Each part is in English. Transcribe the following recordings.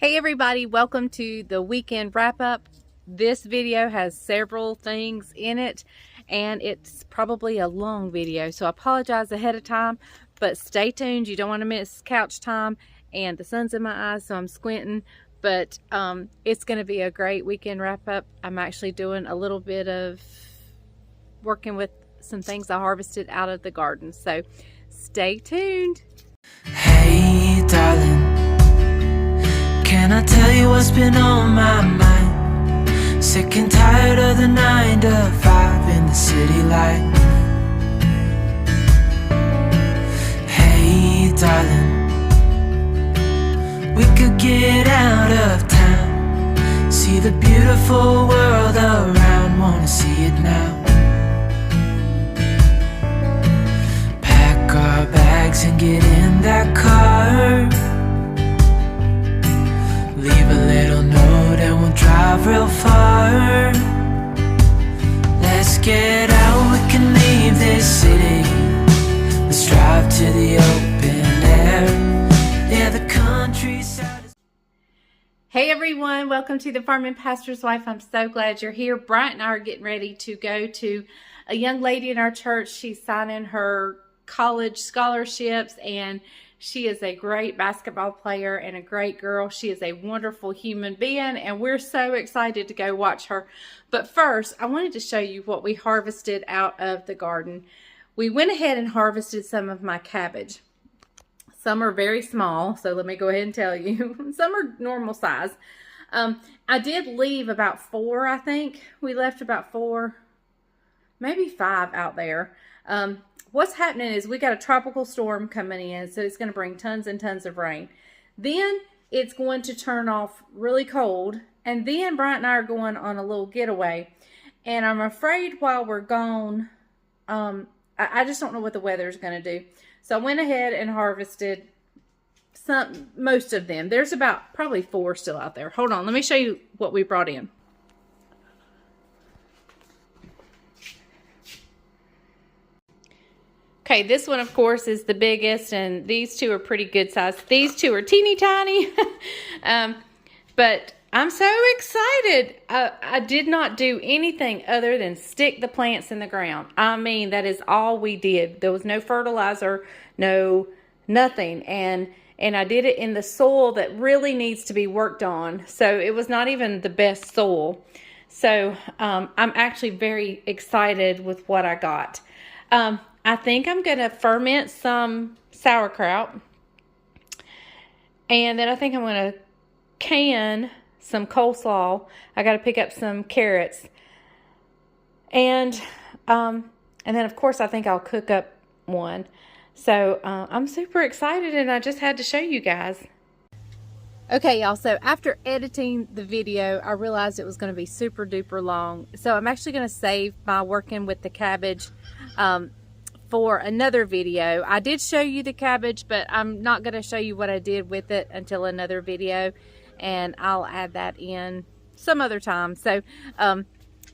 Hey everybody, welcome to the weekend wrap-up. This video has several things in it and it's probably a long video, so I apologize ahead of time, but stay tuned. You don't want to miss couch time, and the sun's in my eyes so I'm squinting, but it's going to be a great weekend wrap-up. I'm actually doing a little bit of working with some things I harvested out of the garden, so stay tuned. Hey darling, can I tell you what's been on my mind? Sick and tired of the 9 to 5 in the city life. Hey darling, we could get out of town, see the beautiful world around, wanna see it now. Pack our bags and get in that car, leave a little note and we'll drive real far. Let's get out, we can leave this city. Let's drive to the open air. Yeah, the countryside is... Hey everyone, welcome to the Farming Pastor's Wife. I'm so glad you're here. Bryant and I are getting ready to go to a young lady in our church. She's signing her college scholarships, and she is a great basketball player and a great girl. She is a wonderful human being, and we're so excited to go watch her. But first, I wanted to show you what we harvested out of the garden. We went ahead and harvested some of my cabbage. Some are very small, so let me go ahead and tell you. Some are normal size. I did leave about 4, I think. We left about 4, maybe 5 out there. What's happening is we got a tropical storm coming in, so it's going to bring tons and tons of rain. Then it's going to turn off really cold, and then Bryant and I are going on a little getaway. And I'm afraid while we're gone, I just don't know what the weather is going to do. So I went ahead and harvested most of them. There's about probably 4 still out there. Hold on, let me show you what we brought in. Okay, this one, of course, is the biggest, and these 2 are pretty good size. These 2 are teeny tiny, but I'm so excited. I did not do anything other than stick the plants in the ground. I mean, that is all we did. There was no fertilizer, nothing, and I did it in the soil that really needs to be worked on, so it was not even the best soil. So I'm actually very excited with what I got. I think I'm going to ferment some sauerkraut. And then I think I'm going to can some coleslaw. I got to pick up some carrots. And then, of course, I think I'll cook up one. So I'm super excited, and I just had to show you guys. Okay, y'all, so after editing the video, I realized it was going to be super duper long. So I'm actually going to save my working with the cabbage for another video. I did show you the cabbage, but I'm not going to show you what I did with it until another video, and I'll add that in some other time. So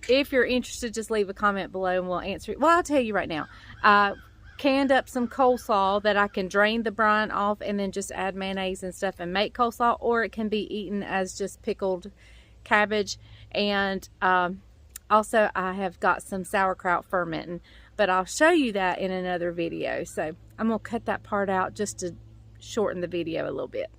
if you're interested, just leave a comment below and we'll answer it. Well, I'll tell you right now, I canned up some coleslaw that I can drain the brine off and then just add mayonnaise and stuff and make coleslaw, or it can be eaten as just pickled cabbage. And also I have got some sauerkraut fermenting, but I'll show you that in another video. So I'm going to cut that part out just to shorten the video a little bit.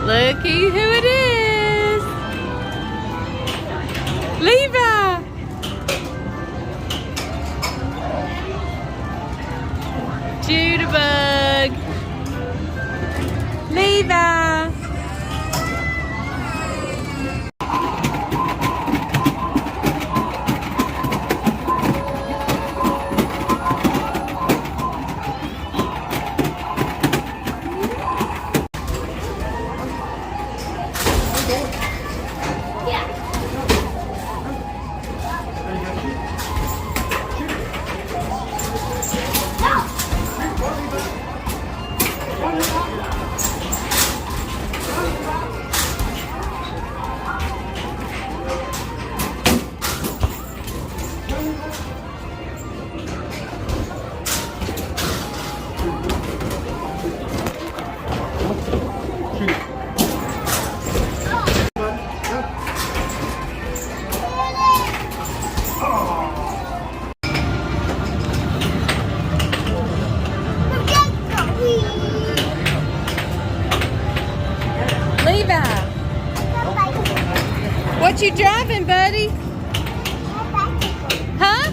Looky who it is! Levi! Judabug! Levi! What you driving, buddy? Huh?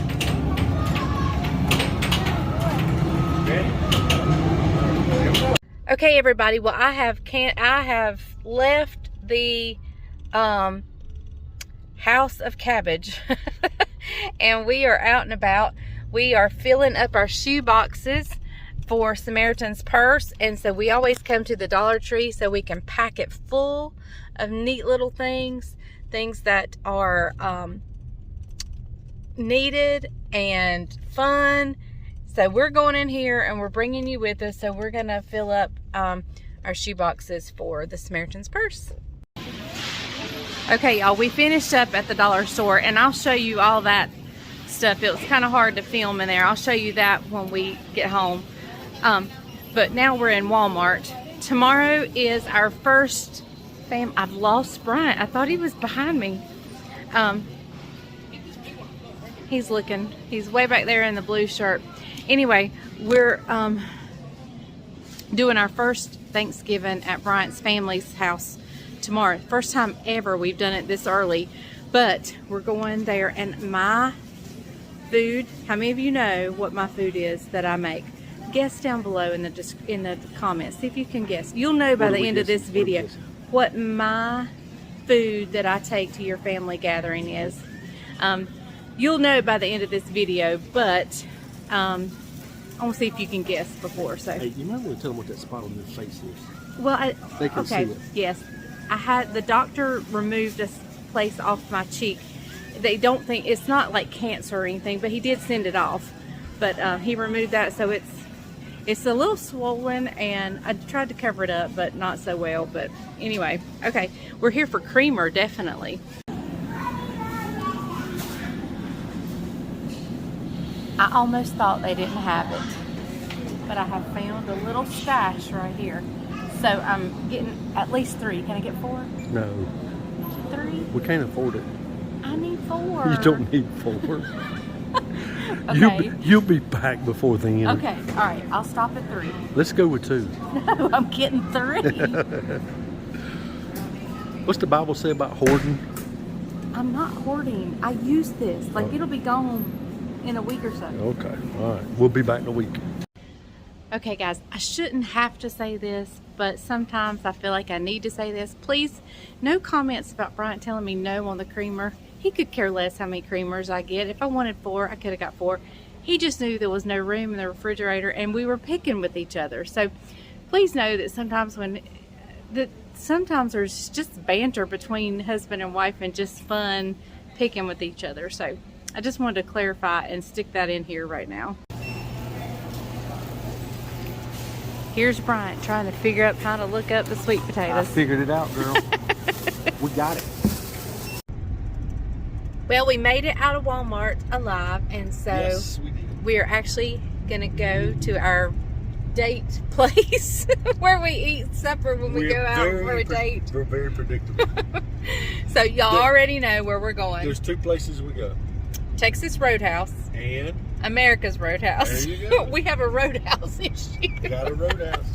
Okay, everybody. Well, I have left the house of cabbage, and we are out and about. We are filling up our shoe boxes for Samaritan's Purse, and so we always come to the Dollar Tree so we can pack it full of neat little things that are needed and fun. So we're going in here and we're bringing you with us. So we're gonna fill up our shoe boxes for the Samaritan's Purse. Okay, y'all, we finished up at the dollar store, and I'll show you all that stuff. It was kind of hard to film in there. I'll show you that when we get home. But now we're in Walmart. Tomorrow is our first I've lost Bryant. I thought he was behind me. He's looking. He's way back there in the blue shirt. Anyway, we're doing our first Thanksgiving at Bryant's family's house tomorrow. First time ever we've done it this early, but we're going there. And my food, how many of you know what my food is that I make? Guess down below in the comments. See if you can guess. You'll know by the end of this video what my food that I take to your family gathering is. You'll know by the end of this video, but I want to see if you can guess before. So, hey, you might want to tell them what that spot on your face is. Well, they can see it. Yes, I had the doctor removed a place off my cheek. They don't think it's not like cancer or anything, but he did send it off. But he removed that, so it's a little swollen, and I tried to cover it up, but not so well. But anyway, okay, we're here for creamer, definitely. I almost thought they didn't have it, but I have found a little stash right here. So I'm getting at least 3. Can I get 4? No. 3? We can't afford it. I need 4. You don't need 4. Okay. You'll be back before then. Okay, all right, I'll stop at 3. Let's go with 2. No, I'm getting 3. What's the Bible say about hoarding? I'm not hoarding. I use this. Like, it'll be gone in a week or so. Okay, all right. We'll be back in a week. Okay, guys, I shouldn't have to say this, but sometimes I feel like I need to say this. Please, no comments about Bryant telling me no on the creamer. He could care less how many creamers I get. If I wanted 4, I could have got 4. He just knew there was no room in the refrigerator, and we were picking with each other. So please know that sometimes there's just banter between husband and wife and just fun picking with each other. So I just wanted to clarify and stick that in here right now. Here's Bryant trying to figure out how to look up the sweet potatoes. I figured it out, girl. We got it. Well, we made it out of Walmart alive, and so yes, we did. We're actually gonna go to our date place where we eat supper when we go out for a date. We're very predictable. So y'all already know where we're going. There's 2 places we go. Texas Roadhouse and America's Roadhouse. There you go. We have a roadhouse issue. Got a roadhouse.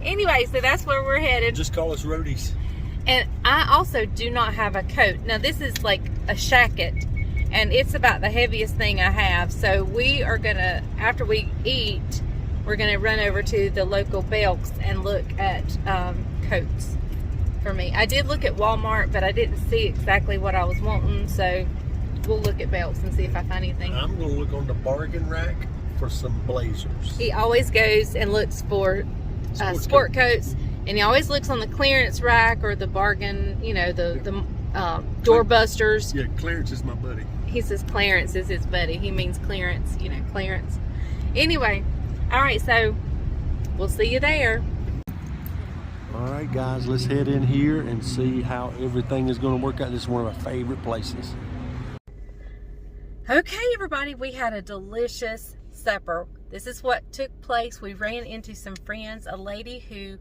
Anyway, so that's where we're headed. Just call us roadies. And I also do not have a coat. Now this is like a shacket, and it's about the heaviest thing I have. So we are gonna, after we eat, we're gonna run over to the local Belk's and look at coats for me. I did look at Walmart, but I didn't see exactly what I was wanting. So we'll look at Belk's and see if I find anything. I'm gonna look on the bargain rack for some blazers. He always goes and looks for sport coats. And he always looks on the clearance rack or the bargain, you know, the doorbusters. Yeah, Clarence is my buddy. He says Clarence is his buddy. He means clearance, you know, clearance. Anyway, all right, so we'll see you there. All right, guys, let's head in here and see how everything is going to work out. This is one of our favorite places. Okay, everybody, we had a delicious supper. This is what took place. We ran into some friends, a lady who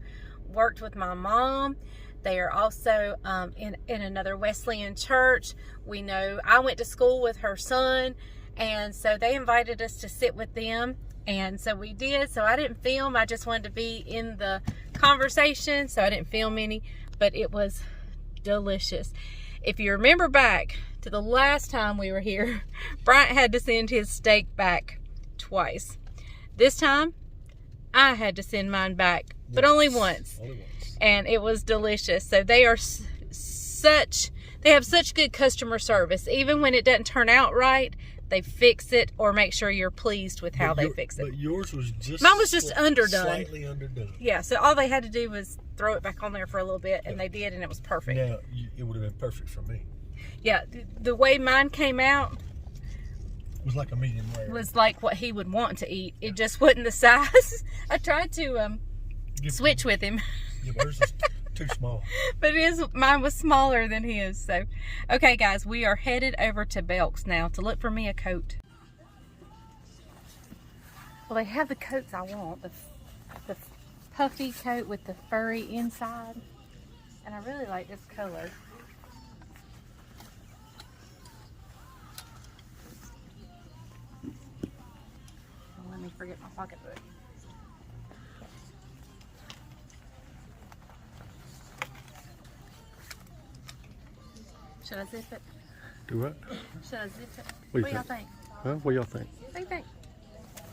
worked with my mom. They are also in another Wesleyan church. We know I went to school with her son, and so they invited us to sit with them, and so we did. So I didn't film. I just wanted to be in the conversation, so I didn't film any, but it was delicious. If you remember back to the last time we were here, Bryant had to send his steak back twice. This time, I had to send mine back, but only once. And it was delicious. So they are they have such good customer service. Even when it doesn't turn out right, they fix it or make sure you're pleased with how they fix it. But yours was just... Mine was just underdone. Slightly underdone. Yeah, so all they had to do was throw it back on there for a little bit, and they did, and it was perfect. Now, it would have been perfect for me. Yeah, the way mine came out... It was like a medium rare. Was like what he would want to eat. It just wasn't the size. I tried to switch with him. Yeah, but hers is too small. But mine was smaller than his. So, okay, guys, we are headed over to Belk's now to look for me a coat. Well, they have the coats I want. The puffy coat with the furry inside. And I really like this color. Oh, let me forget my pocketbook. Should I zip it? Do what? Should I zip it? What do y'all think? Huh? What y'all think? What do you think?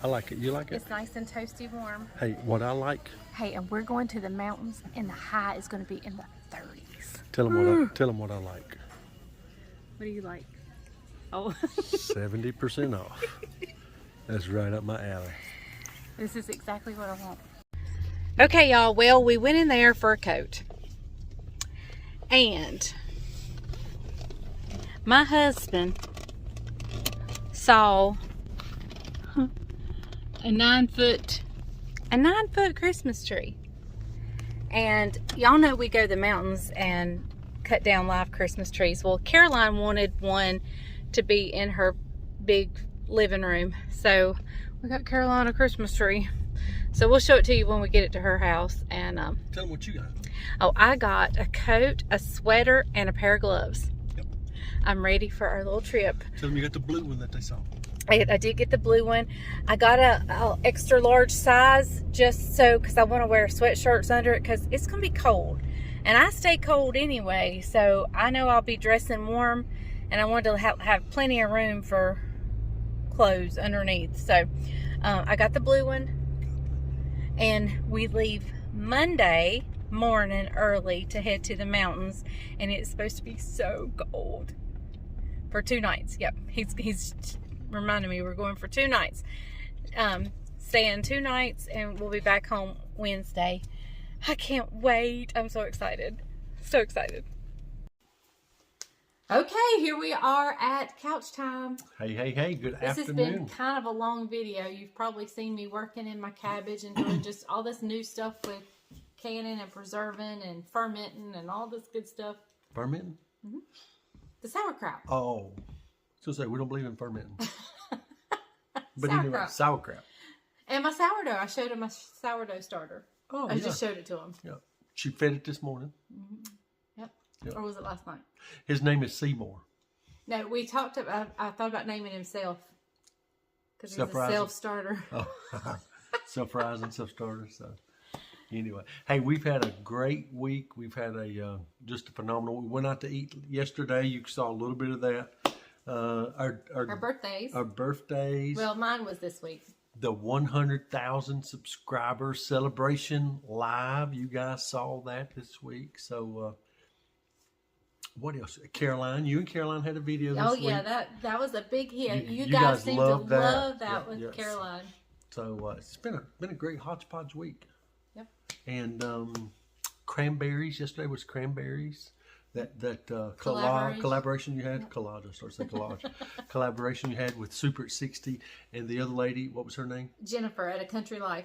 I like it. You like it? It's nice and toasty warm. Hey, what I like... Hey, and we're going to the mountains, and the high is going to be in the 30s. Tell them what I like. What do you like? Oh. 70% off. That's right up my alley. This is exactly what I want. Okay, y'all. Well, we went in there for a coat. And my husband saw a 9-foot Christmas tree. And y'all know we go to the mountains and cut down live Christmas trees. Well, Caroline wanted one to be in her big living room. So we got Caroline a Christmas tree. So we'll show it to you when we get it to her house. And tell them what you got. Oh, I got a coat, a sweater, and a pair of gloves. Yep. I'm ready for our little trip. Tell them you got the blue one that they saw. I did get the blue one. I got a extra large size just so, because I want to wear sweatshirts under it because it's going to be cold. And I stay cold anyway, so I know I'll be dressing warm, and I wanted to have plenty of room for clothes underneath. So I got the blue one, and we leave Monday morning early to head to the mountains, and it's supposed to be so cold for 2 nights. Yep, he's reminding me we're going for 2 nights. Staying 2 nights, and we'll be back home Wednesday. I can't wait. I'm so excited. So excited. Okay, here we are at couch time. Hey, good afternoon. This has been kind of a long video. You've probably seen me working in my cabbage and doing just all this new stuff with canning and preserving and fermenting and all this good stuff. Fermenting? Mm-hmm. The sauerkraut. Oh. So say we don't believe in fermenting. But sauerkraut. Anyway, sauerkraut. And my sourdough. I showed him my sourdough starter. Oh, I just showed it to him. Yeah. She fed it this morning. Mm-hmm. Yep. Yep. Or was it last night? His name is Seymour. No, we talked about, I thought about naming him Self. Because he's a self-starter. Oh, self-rising, self-starter. So, anyway. Hey, we've had a great week. We've had just a phenomenal. We went out to eat yesterday. You saw a little bit of that. Our birthdays. Our birthdays. Well, mine was this week. The 100,000 subscriber celebration live. You guys saw that this week. So, what else? Caroline, you and Caroline had a video this week. Oh, yeah, that was a big hit. You guys seem to love that with Caroline. So, it's been a great hodgepodge week. Yep. And cranberries. Yesterday was cranberries. That collaboration you had, collage, I started saying collage, collaboration you had with Super at 60 and the other lady, what was her name? Jennifer at A Country Life.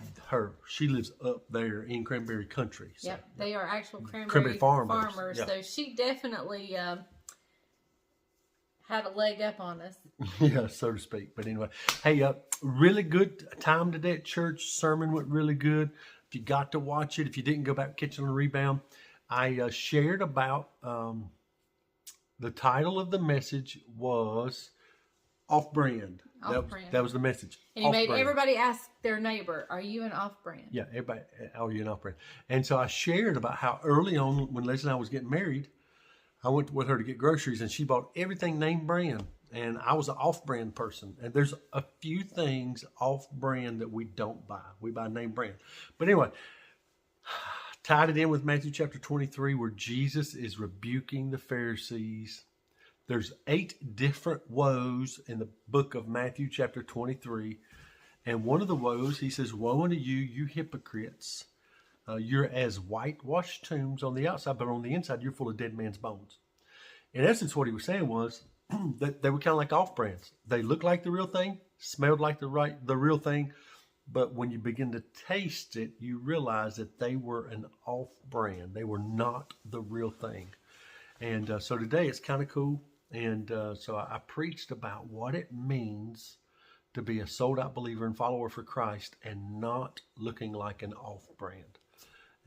She lives up there in Cranberry Country. So. Yep, they are actual cranberry farmers. Yeah. So she definitely had a leg up on us. Yeah, so to speak. But anyway, hey, really good time today at church. Sermon went really good. If you got to watch it, if you didn't, go back, catch it on a rebound. I shared about the title of the message was off-brand. That was the message. And he made everybody ask their neighbor, are you an off-brand? Yeah, everybody, are you an off-brand? And so I shared about how early on when Leslie and I was getting married, I went with her to get groceries, and she bought everything name brand. And I was an off-brand person. And there's a few things off-brand that we don't buy. We buy name brand. But anyway, tied it in with Matthew chapter 23, where Jesus is rebuking the Pharisees. There's 8 different woes in the book of Matthew chapter 23. And one of the woes, he says, "Woe unto you, you hypocrites. You're as whitewashed tombs on the outside, but on the inside, you're full of dead man's bones." In essence, what he was saying was that they were kind of like off-brands. They looked like the real thing, smelled like the real thing, but when you begin to taste it, you realize that they were an off-brand. They were not the real thing. And so today it's kind of cool. And so I preached about what it means to be a sold-out believer and follower for Christ and not looking like an off-brand.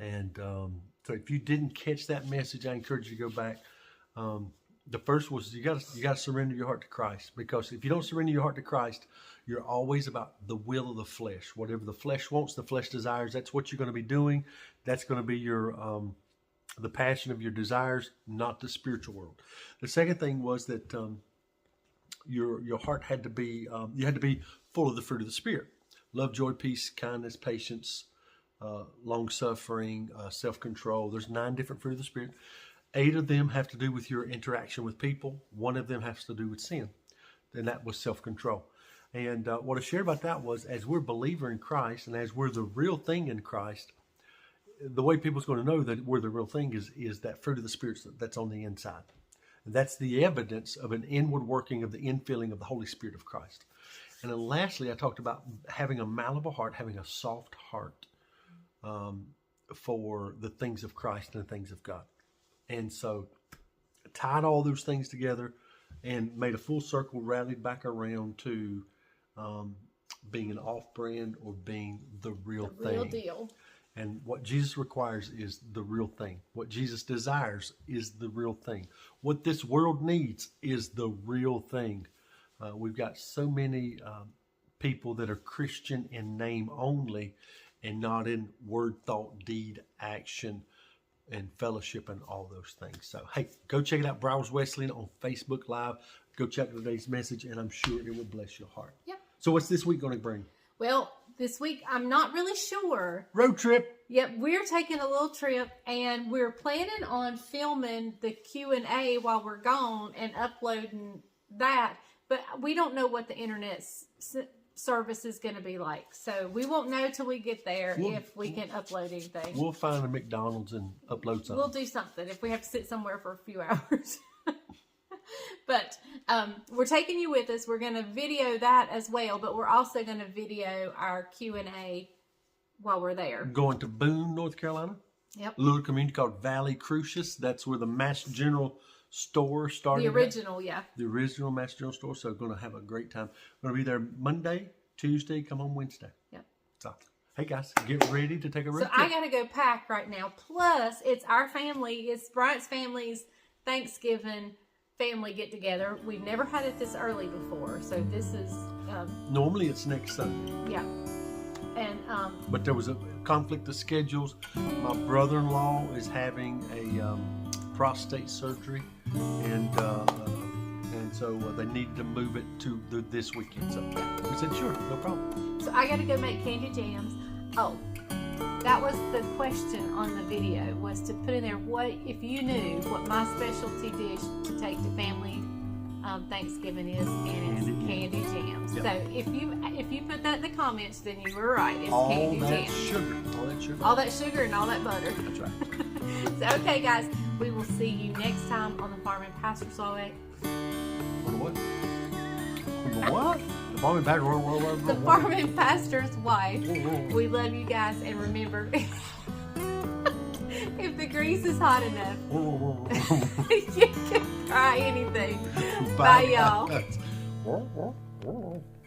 And so if you didn't catch that message, I encourage you to go back. The first was you got to surrender your heart to Christ, because if you don't surrender your heart to Christ, you're always about the will of the flesh. Whatever the flesh wants, the flesh desires, that's what you're going to be doing. That's going to be your the passion of your desires, not the spiritual world. The second thing was that your heart had to be you had to be full of the fruit of the Spirit: love, joy, peace, kindness, patience, long suffering, self-control. There's 9 different fruit of the Spirit. 8 of them have to do with your interaction with people. 1 of them has to do with sin, and that was self-control. And what I shared about that was, as we're a believer in Christ and as we're the real thing in Christ, the way people's going to know that we're the real thing is that fruit of the Spirit that's on the inside. And that's the evidence of an inward working of the infilling of the Holy Spirit of Christ. And then lastly, I talked about having a malleable heart, having a soft heart for the things of Christ and the things of God. And so tied all those things together and made a full circle, rallied back around to being an off-brand or being the real thing. The real deal. And what Jesus requires is the real thing. What Jesus desires is the real thing. What this world needs is the real thing. We've got so many people that are Christian in name only and not in word, thought, deed, action, and fellowship and all those things. So, hey, go check it out, Browers Wesleyan on Facebook Live. Go check today's message, and I'm sure it will bless your heart. Yep. So what's this week going to bring? Well, this week, I'm not really sure. Road trip. Yep, we're taking a little trip, and we're planning on filming the Q&A while we're gone and uploading that. But we don't know what the internet service is going to be like. So we won't know till we get there if we can upload anything. We'll find a McDonald's and upload something. We'll do something if we have to sit somewhere for a few hours. But we're taking you with us. We're going to video that as well, but we're also going to video our Q&A while we're there. Going to Boone, North Carolina. Yep. A little community called Valley Crucius. That's where the Mass General store started. The original, yeah. The original Mass General store. So going to have a great time. Going to be there Monday, Tuesday, come home Wednesday. Yep. So, hey guys, get ready to take a road trip. I got to go pack right now. Plus, it's our family. It's Bryant's family's Thanksgiving family get together. We've never had it this early before, so this is normally it's next Sunday. Yeah. And but there was a conflict of schedules. My brother-in-law is having a prostate surgery, and so they needed to move it to this weekend. So we said sure, no problem. So I got to go make candy jams. Oh, that was the question on the video, was to put in there what if you knew what my specialty dish to take to family Thanksgiving is, and it's candy jams. Yep. So if you put that in the comments, then you were right. It's candy jams. All that sugar and all that butter. That's right. So okay, guys, we will see you next time on the Farm and Pastor's Wife. What? What? The Farm and Pastor's Wife. The Farm and Pastor's Wife. We love you guys, and remember, if the grease is hot enough, you can try anything. Bye, y'all.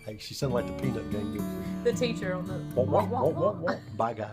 Hey, she sounded like the peanut game. The teacher on the... Bye, guys.